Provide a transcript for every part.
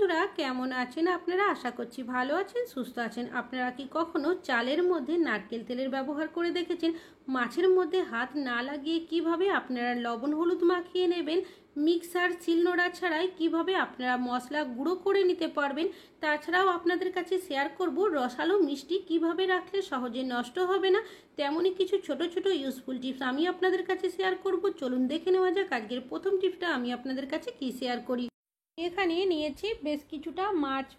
বন্ধুরা কেমন আছেন আপনারা? আশা করছি ভালো আছেন, সুস্থ আছেন। আপনারা কি কখনো চালের মধ্যে নারকেল তেলের ব্যবহার করে দেখেছেন? মাছের মধ্যে হাত না লাগিয়ে কিভাবে আপনারা লবণ হলুদ মাখিয়ে নেবেন, মিক্সার শিলনোড়া ছাড়াই কিভাবে আপনারা মশলা গুঁড়ো করে নিতে পারবেন। তাছাড়াও আপনাদের কাছে শেয়ার করব রসালো মিষ্টি কিভাবে রাখলে সহজে নষ্ট হবে না, তেমনই কিছু ছোট ছোট ইউজফুল টিপস আমি আপনাদের কাছে শেয়ার করব। চলুন দেখে নেওয়া যাক আজকের প্রথম টিপসটা আমি আপনাদের কাছে কি শেয়ার করি। এখানে নিয়েছি বেশ কিছুটা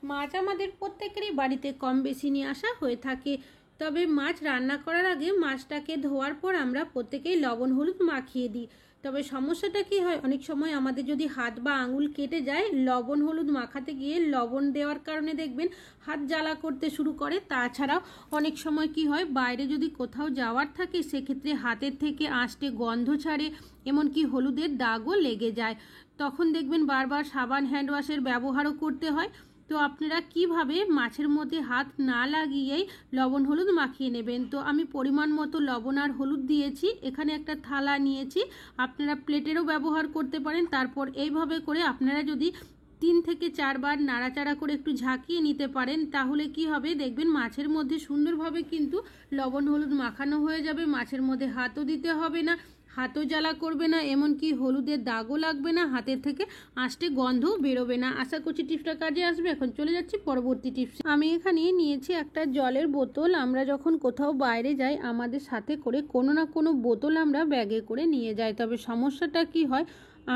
মাছ আমাদের প্রত্যেকেরই বাড়িতে কম বেশি নিয়ে আসা হয়ে থাকে। তবে মাছ রান্না করার আগে মাছটাকে ধোয়ার পর আমরা প্রত্যেকেই লবণ হলুদ মাখিয়ে দিই। তবে সমস্যাটা কি হয়, অনেক সময় আমাদের যদি হাত বা আঙুল কেটে যায় লবণ হলুদ মাখাতে গিয়ে, লবণ দেওয়ার কারণে দেখবেন হাত জ্বালা করতে শুরু করে। তাছাড়াও অনেক সময় কি হয়, বাইরে যদি কোথাও যাওয়ার থাকে সেক্ষেত্রে হাতের থেকে আঁশটে গন্ধ ছাড়ে, এমনকি হলুদের দাগও লেগে যায়। তখন দেখবেন বারবার সাবান হ্যান্ড ওয়াশের ব্যবহারও করতে হয়। তো আপনারা কিভাবে মাছের মধ্যে হাত না লাগিয়েই লবণ হলুদ মাখিয়ে নেবেন। তো আমি পরিমাণ মতো লবণ আর হলুদ দিয়েছি, এখানে একটা থালা নিয়েছি, আপনারা প্লেটেরও ব্যবহার করতে পারেন। তারপর এইভাবে করে আপনারা যদি 3 থেকে 4 বার নাড়াচাড়া করে একটু ঝাঁকিয়ে নিতে পারেন, তাহলে কি হবে দেখবেন মাছের মধ্যে সুন্দরভাবে কিন্তু লবণ হলুদ মাখানো হয়ে যাবে। মাছের মধ্যে হাতও দিতে হবে না, হাতও জ্বালা করবে না, এমনকি হলুদের দাগও লাগবে না, হাতের থেকে আঁশটে গন্ধও বেরোবে না। আশা করছি টিপসটা কাজে আসবে। এখন চলে যাচ্ছি পরবর্তী টিপস। আমি এখানে নিয়েছি একটা জলের বোতল। আমরা যখন কোথাও বাইরে যাই আমাদের সাথে করে কোনো না কোনো বোতল আমরা ব্যাগে করে নিয়ে যাই। তবে সমস্যাটা কি হয়,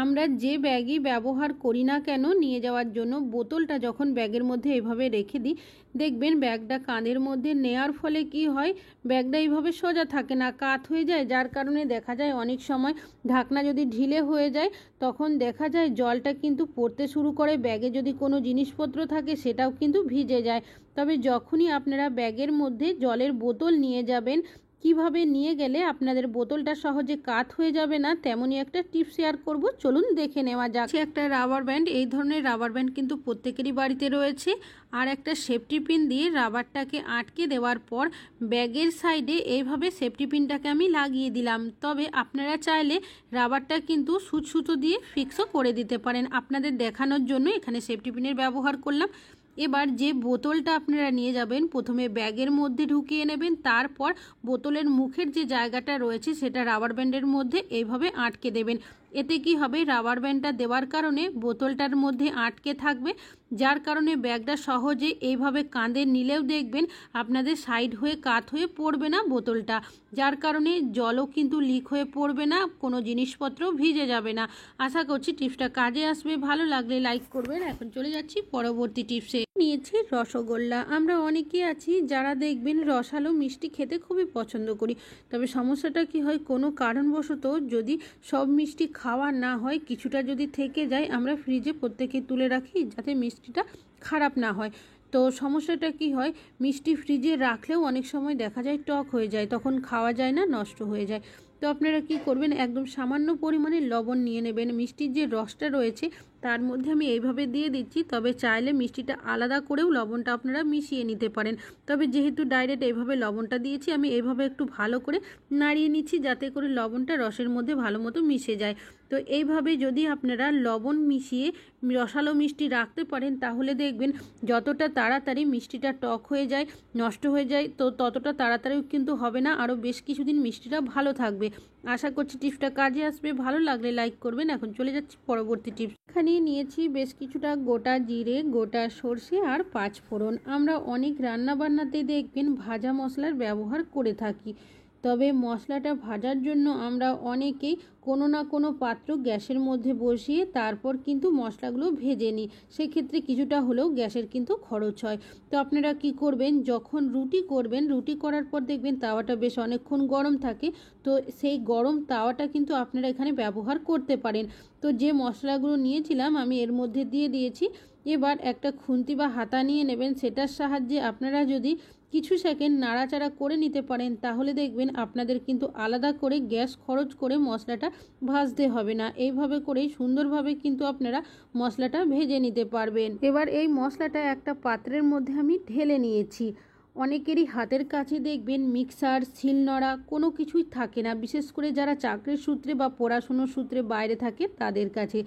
আমরা যে ব্যাগই ব্যবহার করি না কেন নিয়ে যাওয়ার জন্য, বোতলটা যখন ব্যাগের মধ্যে এভাবে রেখে দিই, দেখবেন ব্যাগটা কাঁধের মধ্যে নেওয়ার ফলে কি হয়, ব্যাগটা এইভাবে সোজা থাকে না, কাত হয়ে যায়। যার কারণে দেখা যায় অনেক সময় ঢাকনা যদি ঢিলে হয়ে যায় তখন দেখা যায় জলটা কিন্তু পড়তে শুরু করে, ব্যাগে যদি কোনো জিনিসপত্র থাকে সেটাও কিন্তু ভিজে যায়। তবে যখনই আপনারা ব্যাগের মধ্যে জলের বোতল নিয়ে যাবেন, কিভাবে নিয়ে গেলে আপনাদের বোতলটা সহজে কাত হয়ে যাবে না, তেমনই একটা টিপ শেয়ার করব। চলুন দেখে নেওয়া যাক। একটা রাবার ব্যান্ড, এই ধরনের রাবার ব্যান্ড কিন্তু প্রত্যেকেরই বাড়িতে রয়েছে। আর একটা সেফটি পিন দিয়ে রাবারটাকে আটকে দেওয়ার পর ব্যাগের সাইডে এইভাবে সেফটি পিনটাকে আমি লাগিয়ে দিলাম। তবে আপনারা চাইলে রাবারটা কিন্তু সুতো দিয়ে ফিক্সও করে দিতে পারেন। আপনাদের দেখানোর জন্য এখানে সেফটি পিনের ব্যবহার করলাম। এবার যে বোতলটা আপনারা নিয়ে যাবেন প্রথমে ব্যাগের মধ্যে ঢুকিয়ে নেবেন, তারপর বোতলের মুখের যে জায়গাটা রয়েছে সেটা রাবার ব্যান্ডের মধ্যে এইভাবে আটকে দেবেন। এতে কি হবে, রাবার ব্যান্ডটা দেওয়ার কারণে বোতলটার মধ্যে আটকে থাকবে, যার কারণে ব্যাগটা সহজে এইভাবে কাঁধে নিলেও দেখবেন আপনাদের সাইড হয়ে কাত হয়ে পড়বে না বোতলটা, যার কারণে জলও কিন্তু লিক হয়ে পড়বে না, কোনো জিনিসপত্র ভিজে যাবে না। আশা করছি টিপসটা কাজে আসবে। ভালো লাগলে লাইক করবেন। এখন চলে যাচ্ছি পরবর্তী টিপসে। নিয়েছি রসগোল্লা। আমরা অনেকেই আছি যারা দেখবেন রসালো মিষ্টি খেতে খুবই পছন্দ করি। তবে সমস্যাটা কি হয়, কোনো কারণবশত যদি সব মিষ্টি খাওয়া না হয়, কিছুটা যদি থেকে যায়, আমরা ফ্রিজে প্রত্যেকে তুলে রাখি যাতে মিষ্টিটা খারাপ না হয়। তো সমস্যাটা কি হয়, মিষ্টি ফ্রিজে রাখলেও অনেক সময় দেখা যায় টক হয়ে যায়, তখন খাওয়া যায় না, নষ্ট হয়ে যায়। তো আপনারা কি করবেন, একদম সামান্য পরিমাণে লবণ নিয়ে নেবেন। মিষ্টির যে রসটা রয়েছে তার মধ্যে আমি এইভাবে দিয়ে দিচ্ছি, তবে চাইলে মিষ্টিটা আলাদা করেও লবণটা আপনারা মিশিয়ে নিতে পারেন। তবে যেহেতু ডাইরেক্ট এইভাবে লবণটা দিয়েছি, আমি এইভাবে একটু ভালো করে নাড়িয়ে নিচ্ছি যাতে করে লবণটা রসের মধ্যে ভালো মতো মিশে যায়। তো এইভাবে যদি আপনারা লবণ মিশিয়ে রসালো মিষ্টি রাখতে পারেন, তাহলে দেখবেন যতটা তাড়াতাড়ি মিষ্টিটা টক হয়ে যায়, নষ্ট হয়ে যায়, তো ততটা তাড়াতাড়িও কিন্তু হবে না, আরও বেশ কিছুদিন মিষ্টিটা ভালো থাকবে। আশা করছি টিপসটা কাজে আসবে। ভালো লাগলে লাইক করবেন। এখন চলে যাচ্ছি পরবর্তী টিপস। এখানে নিয়েছি বেশ কিছুটা গোটা জিরে, গোটা সর্ষে আর 5 ফোড়ন। আমরা অনেক রান্নাবান্নাতে দেখবেন ভাজা মশলার ব্যবহার করে থাকি। তবে মশলাটা ভাজার জন্য আমরা অনেকেই কোনো না কোনো পাত্র গ্যাসের মধ্যে বসিয়ে তারপর কিন্তু মশলাগুলো ভেজে নিই। সেক্ষেত্রে কিছুটা হলেও গ্যাসের কিন্তু খরচ হয়। তো আপনারা কি করবেন, যখন রুটি করবেন, রুটি করার পর দেখবেন তাওয়াটা বেশ অনেকক্ষণ গরম থাকে, তো সেই গরম তাওয়াটা কিন্তু আপনারা এখানে ব্যবহার করতে পারেন। তো যে মশলাগুলো নিয়েছিলাম আমি এর মধ্যে দিয়ে দিয়েছি। এবার একটা খুন্তি বা হাতা নিয়ে নেবেন, সেটার সাহায্যে আপনারা যদি কিছু সেকেন্ড নাড়াচাড়া করে নিতে পারেন, তাহলে দেখবেন আপনাদের কিন্তু আলাদা করে গ্যাস খরচ করে মশলাটা ভাজতে হবে না। এইভাবে করেই সুন্দরভাবে কিন্তু আপনারা মশলাটা ভেজে নিতে পারবেন। এবার এই মশলাটা একটা পাত্রের মধ্যে আমি ঢেলে নিয়েছি। অনেকেরই হাতের কাছে দেখবেন মিক্সার শিলনোড়া কোনো কিছুই থাকে না, বিশেষ করে যারা চাকরির সূত্রে বা পড়াশুনোর সূত্রে বাইরে থাকে তাদের কাছে।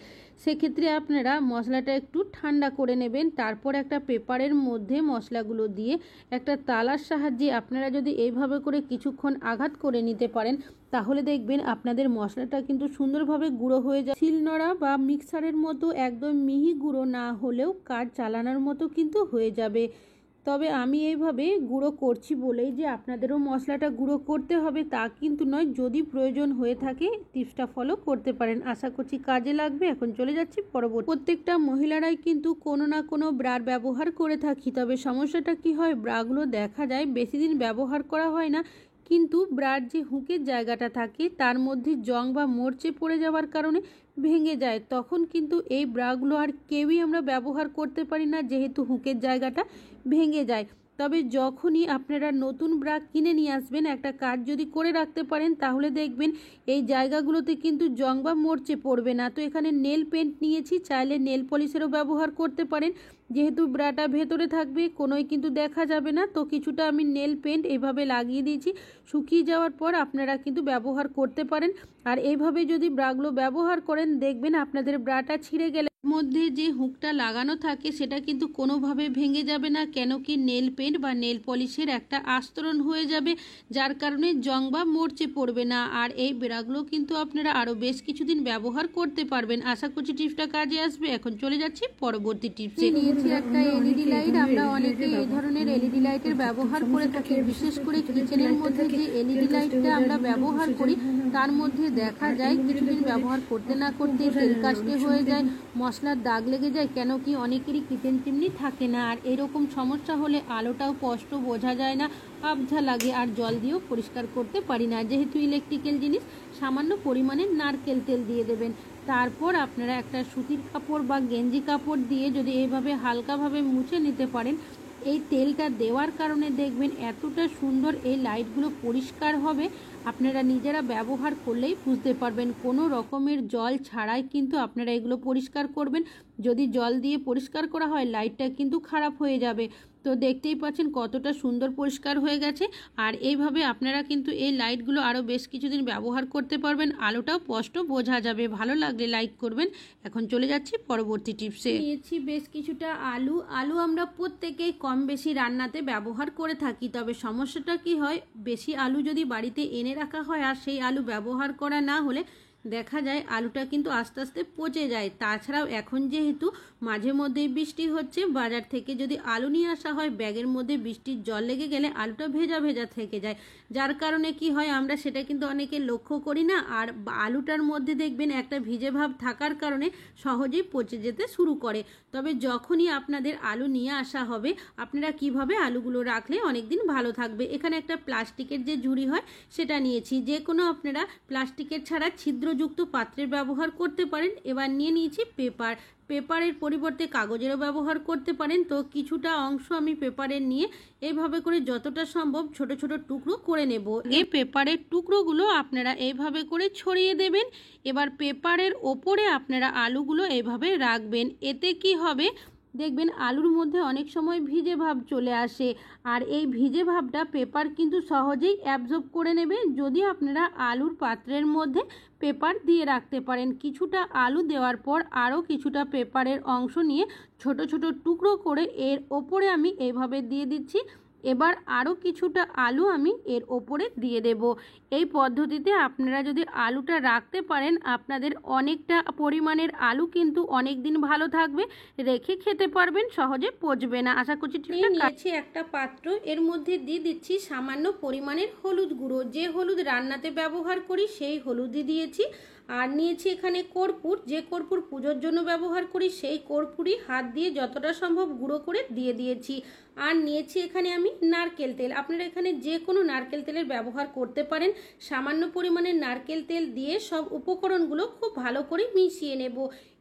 সেক্ষেত্রে আপনারা মশলাটা একটু ঠান্ডা করে নেবেন, তারপর একটা পেপারের মধ্যে মশলাগুলো দিয়ে একটা তালার সাহায্যে আপনারা যদি এইভাবে করে কিছুক্ষণ আঘাত করে নিতে পারেন, তাহলে দেখবেন আপনাদের মশলাটা কিন্তু সুন্দরভাবে গুঁড়ো হয়ে যায়। শিলনোড়া বা মিক্সারের মতো একদম মিহি গুঁড়ো না হলেও কাজ চালানোর মতো কিন্তু হয়ে যাবে। তবে আমি এইভাবে গুঁড়ো করছি বলেই যে আপনাদেরও মশলাটা গুঁড়ো করতে হবে তা কিন্তু নয়, যদি প্রয়োজন হয়ে থাকে টিপসটা ফলো করতে পারেন। আশা করছি কাজে লাগবে। এখন চলে যাচ্ছি পরবর্তী। প্রত্যেকটা মহিলারাই কিন্তু কোনো না কোনো ব্রার ব্যবহার করে থাকি, তবে সমস্যাটা কি হয়, ব্রাগুলো দেখা যায় বেশি দিন ব্যবহার করা হয় না, কিন্তু ব্রার যে হুকের জায়গাটা থাকে তার মধ্যে জং বা মরচে পড়ে যাওয়ার কারণে ভেঙে যায়। তখন কিন্তু এই ব্রাগুলো আর কেউই আমরা ব্যবহার করতে পারি না, যেহেতু হুকের জায়গাটা ভেঙে যায়। তবে যখনই আপনারা নতুন ব্রা কিনে নিয়ে আসবেন, একটা কাজ যদি করে রাখতে পারেন, তাহলে দেখবেন এই জায়গাগুলোতে কিন্তু জং বা মরচে পড়বে না। তো এখানে নেল পেন্ট নিয়েছি, চাইলে নেল পলিশেরও ব্যবহার করতে পারেন, যেহেতু ব্রাটা ভেতরে থাকবে কোনোই কিন্তু দেখা যাবে না। তো কিছুটা আমি নেল পেন্ট এইভাবে লাগিয়ে দিয়েছি, শুকিয়ে যাওয়ার পর আপনারা কিন্তু ব্যবহার করতে পারেন। আর এইভাবে যদি ব্রাগুলো ব্যবহার করেন, দেখবেন আপনাদের ব্রাটা ছিঁড়ে গেলে মধ্যে যে হুকটা লাগানো থাকে সেটা কিন্তু কোনোভাবে ভেঙে যাবে না, কেন কি নেল পেন্ট বা নেল পলিশের একটা আস্তরণ হয়ে যাবে, যার কারণে জং বা মরচে পড়বে না। আর এই ব্রাগুলো কিন্তু আপনারা আরও বেশ কিছুদিন ব্যবহার করতে পারবেন। আশা করছি টিপসটা কাজে আসবে। এখন চলে যাচ্ছি পরবর্তী টিপসে। নিয়েছি একটা এলইডি লাইট। আমরা অনেকে এই ধরনের এলইডি লাইটের ব্যবহার করে থাকি, বিশেষ করে কিচেনের মধ্যে যে এলইডি লাইটটা আমরা ব্যবহার করি তার মধ্যে দেখা যায় কিছুদিন ব্যবহার করতে না করতে তেল কাস্টে হয়ে যায়, মশলার দাগ লেগে যায়, কেন কি অনেকেরই কিচেন চিমনি থাকে না। আর এরকম সমস্যা হলে আলোটাও স্পষ্ট বোঝা যায় না, আবঝা লাগে, আর জল দিয়েও পরিষ্কার করতে পারি না। যেহেতু ইলেকট্রিক্যাল জিনিস, সামান্য পরিমাণে নারকেল তেল দিয়ে দেবেন। তারপর আপনারা একটা সুতির কাপড় বা গেঞ্জি কাপড় দিয়ে যদি এইভাবে হালকাভাবে মুছে নিতে পারেন, এই তেলটা দেওয়ার কারণে দেখবেন এতটা সুন্দর এই লাইটগুলো পরিষ্কার হবে, আপনারা নিজেরা ব্যবহার করলেই বুঝতে পারবেন। কোনো রকমের জল ছাড়াই কিন্তু আপনারা এগুলো পরিষ্কার করবেন। যদি জল দিয়ে পরিষ্কার করা হয় লাইটটা কিন্তু খারাপ হয়ে যাবে। তো দেখতেই পাচ্ছেন কতটা সুন্দর পরিষ্কার হয়ে গেছে। আর এইভাবে আপনারা কিন্তু এই লাইটগুলো আরও বেশ কিছুদিন ব্যবহার করতে পারবেন, আলোটাও স্পষ্ট বোঝা যাবে। ভালো লাগলে লাইক করবেন। এখন চলে যাচ্ছি পরবর্তী টিপসে। নিয়েছি বেশ কিছুটা আলু। আলু আমরা প্রত্যেকেই কম বেশি রান্নাতে ব্যবহার করে থাকি, তবে সমস্যাটা কি হয়, বেশি আলু যদি বাড়িতে এনে রাখা হয় আর সেই আলু ব্যবহার করা না হলে দেখা যায় আলুটা কিন্তু আস্তে আস্তে পচে যায়। তাছাড়াও এখন যেহেতু মাঝে মধ্যেই বৃষ্টি হচ্ছে, বাজার থেকে যদি আলু নিয়ে আসা হয় ব্যাগের মধ্যে বৃষ্টির জল লেগে গেলে আলুটা ভেজা ভেজা থেকে যায়, যার কারণে কি হয় আমরা সেটা কিন্তু অনেকে লক্ষ্য করি না। আর আলুটার মধ্যে দেখবেন একটা ভিজে ভাব থাকার কারণে সহজেই পচে যেতে শুরু করে। তবে যখনই আপনাদের আলু নিয়ে আসা হবে, আপনারা কিভাবে আলুগুলো রাখলে অনেক দিন ভালো থাকবে। এখানে একটা প্লাস্টিকের যে ঝুড়ি হয় সেটা নিয়েছি, যে কোনো আপনারা প্লাস্টিকের ছাড়া ছিদ্রযুক্ত পাত্রের ব্যবহার করতে পারেন। এবার নিয়ে নিয়েছি পেপারের পরিবর্তে কাগজেরও ব্যবহার করতে পারেন। তো কিছুটা অংশ আমি পেপারের নিয়ে এইভাবে করে যতটা সম্ভব ছোট ছোট টুকরো করে নেব। এই পেপারের টুকরোগুলো আপনারা এইভাবে করে ছড়িয়ে দেবেন। এবার পেপারের ওপরে আপনারা আলুগুলো এইভাবে রাখবেন। এতে কি হবে, দেখবেন আলুর মধ্যে অনেক সময় ভিজে ভাব চলে আসে, আর এই ভিজে ভাবটা পেপার কিন্তু সহজেই অ্যাবজর্ব করে নেবে যদি আপনারা আলুর পাত্রের মধ্যে পেপার দিয়ে রাখতে পারেন। কিছুটা আলু দেওয়ার পর আরও কিছুটা পেপারের অংশ নিয়ে ছোট ছোট টুকরো করে এর ওপরে আমি এইভাবে দিয়ে দিচ্ছি। এবার আরও কিছুটা আলু আমি এর ওপরে দিয়ে দেব। এই পদ্ধতিতে আপনারা যদি আলুটা রাখতে পারেন, আপনাদের অনেকটা পরিমাণের আলু কিন্তু অনেক দিন ভালো থাকবে, রেখে খেতে পারবেন, সহজে পচবে না। আশা করছি নিয়েছি একটা পাত্র, এর মধ্যে দিয়ে দিচ্ছি সামান্য পরিমাণের হলুদ গুঁড়ো। যে হলুদ রান্নাতে ব্যবহার করি সেই হলুদই দিয়েছি। আর নিয়েছি এখানে কর্পূর, যে কর্পূর পুজোর জন্য ব্যবহার করি সেই কর্পূরই হাত দিয়ে যতটা সম্ভব গুঁড়ো করে দিয়ে দিয়েছি। আর নিয়েছি এখানে আমি নারকেল তেল। আপনারা এখানে যে কোনো নারকেল তেলের ব্যবহার করতে পারেন। সামান্য পরিমাণের নারকেল তেল দিয়ে সব উপকরণগুলো খুব ভালো করে মিশিয়ে নেব।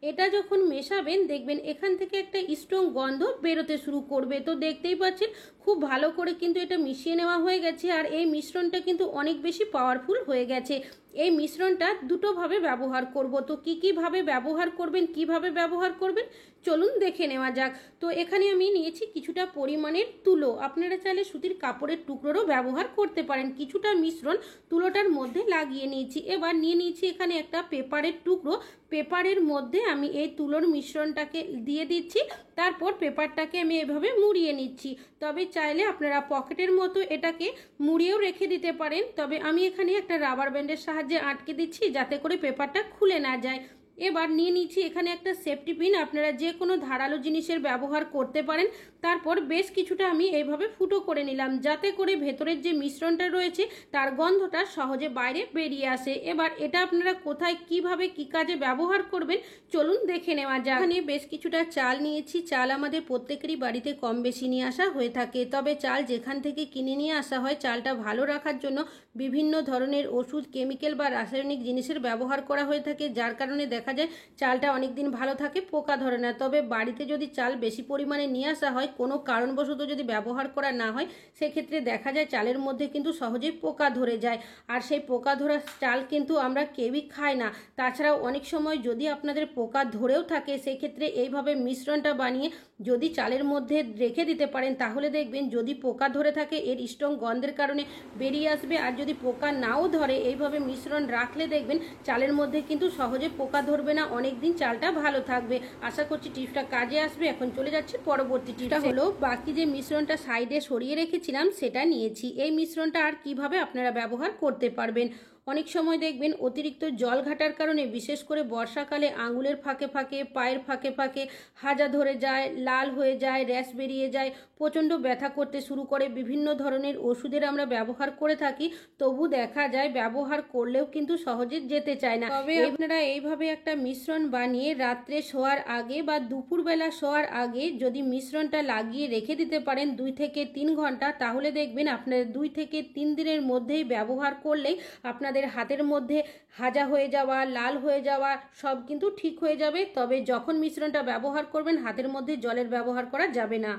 এটা যখন মেশাবেন দেখবেন এখান থেকে একটা স্ট্রং গন্ধ বেরোতে শুরু করবে। তো দেখতেই পাচ্ছেন খুব ভালো করে কিন্তু এটা মিশিয়ে নেওয়া হয়ে গেছে। আর এই মিশ্রণটা কিন্তু অনেক বেশি পাওয়ারফুল হয়ে গেছে। এই মিশ্রণটা দুটোভাবে ব্যবহার করব। তো কী কীভাবে ব্যবহার করবেন, কিভাবে ব্যবহার করবেন চলুন দেখে নেওয়া যাক। তো এখানে আমি নিয়েছি কিছুটা পরিমাণের তুলো, আপনারা চাইলে সুতির কাপড়ের টুকরোরও ব্যবহার করতে পারেন। কিছুটা মিশ্রণ তুলোটার মধ্যে লাগিয়ে নিয়েছি। এবার নিয়ে নিয়েছি এখানে একটা পেপারের টুকরো, পেপারের মধ্যে আমি এই তুলোর মিশ্রণটাকে দিয়ে দিচ্ছি, তারপর পেপারটাকে আমি এভাবে মুড়িয়ে নিচ্ছি। তবে চাইলে আপনারা পকেটের মতো এটাকে মুড়িয়েও রেখে দিতে পারেন, তবে আমি এখানে একটা রাবার ব্যান্ডের সাহায্যে আটকে দিচ্ছি যাতে করে পেপারটা খুলে না যায়। এবার নিয়ে নিচ্ছি এখানে একটা সেফটি পিন, আপনারা যে কোনো ধারালো জিনিসের ব্যবহার করতে পারেন। তারপর বেশ কিছুটা আমি এইভাবে ফুটো করে নিলাম যাতে করে ভেতরের যে মিশ্রণটা রয়েছে তার গন্ধটা সহজে বাইরে বেরিয়ে আসে। এবার এটা আপনারা কোথায় কিভাবে কি কাজে ব্যবহার করবেন চলুন দেখে নেওয়া যাক। এখানে বেশ কিছুটা চাল নিয়েছি। চাল আমাদের প্রত্যেকেরই বাড়িতে কম বেশি নিয়ে আসা হয়ে থাকে, তবে চাল যেখান থেকে কিনে নিয়ে আসা হয় চালটা ভালো রাখার জন্য বিভিন্ন ধরনের ওষুধ, কেমিক্যাল বা রাসায়নিক জিনিসের ব্যবহার করা হয়ে থাকে, যার কারণে দেখা যায় চালটা অনেক দিন ভালো থাকে, পোকা ধরে না। তবে বাড়িতে যদি চাল বেশি পরিমাণে নিয়ে আসা হয়, কোনো কারণবশত যদি ব্যবহার করা না হয়, সেক্ষেত্রে দেখা যায় চালের মধ্যে কিন্তু সহজেই পোকা ধরে যায়। আর সেই পোকা ধরা চাল কিন্তু আমরা কেউই খাই না। তাছাড়াও অনেক সময় যদি আপনাদের পোকা ধরেও থাকে, সেক্ষেত্রে এইভাবে মিশ্রণটা বানিয়ে যদি চালের মধ্যে রেখে দিতে পারেন, তাহলে দেখবেন যদি পোকা ধরে থাকে এর স্ট্রং গন্ধের কারণে বেরিয়ে আসবে। আর যদি পোকা নাও ধরে, এইভাবে মিশ্রণ রাখলে দেখবেন চালের মধ্যে কিন্তু সহজে পোকা ধরবে না, অনেক দিন চালটা ভালো থাকবে। আশা করছি টিপসটা কাজে আসবে। এখন চলে যাচ্ছি পরবর্তী টিপসটা। হলো বাকি যে মিশ্রণটা সাইডে সরিয়ে রেখেছিলাম সেটা নিয়েছি। এই মিশ্রণটা আর কিভাবে আপনারা ব্যবহার করতে পারবেন। অনেক সময় দেখবেন অতিরিক্ত জল ঘাটার কারণে, বিশেষ করে বর্ষাকালে আঙুলের ফাঁকে ফাঁকে, পায়ের ফাঁকে ফাঁকে হাজা ধরে যায়, লাল হয়ে যায়, র্যাশ বেরিয়ে যায়, প্রচণ্ড ব্যথা করতে শুরু করে। বিভিন্ন ধরনের ওষুধের আমরা ব্যবহার করে থাকি, তবু দেখা যায় ব্যবহার করলেও কিন্তু সহজে যেতে চায় না। তবে আপনারা এইভাবে একটা মিশ্রণ বানিয়ে রাত্রে শোয়ার আগে বা দুপুরবেলা শোয়ার আগে যদি মিশ্রণটা লাগিয়ে রেখে দিতে পারেন 2 থেকে 3 ঘন্টা, তাহলে দেখবেন আপনার 2 থেকে 3 দিনের মধ্যেই ব্যবহার করলেই আপনাদের হাতের মধ্যে হাজা হয়ে যাওয়া, লাল হয়ে যাওয়া সব কিন্তু ঠিক হয়ে যাবে। তবে যখন মিশ্রণটা ব্যবহার করবেন হাতের মধ্যে জলের ব্যবহার করা যাবে না।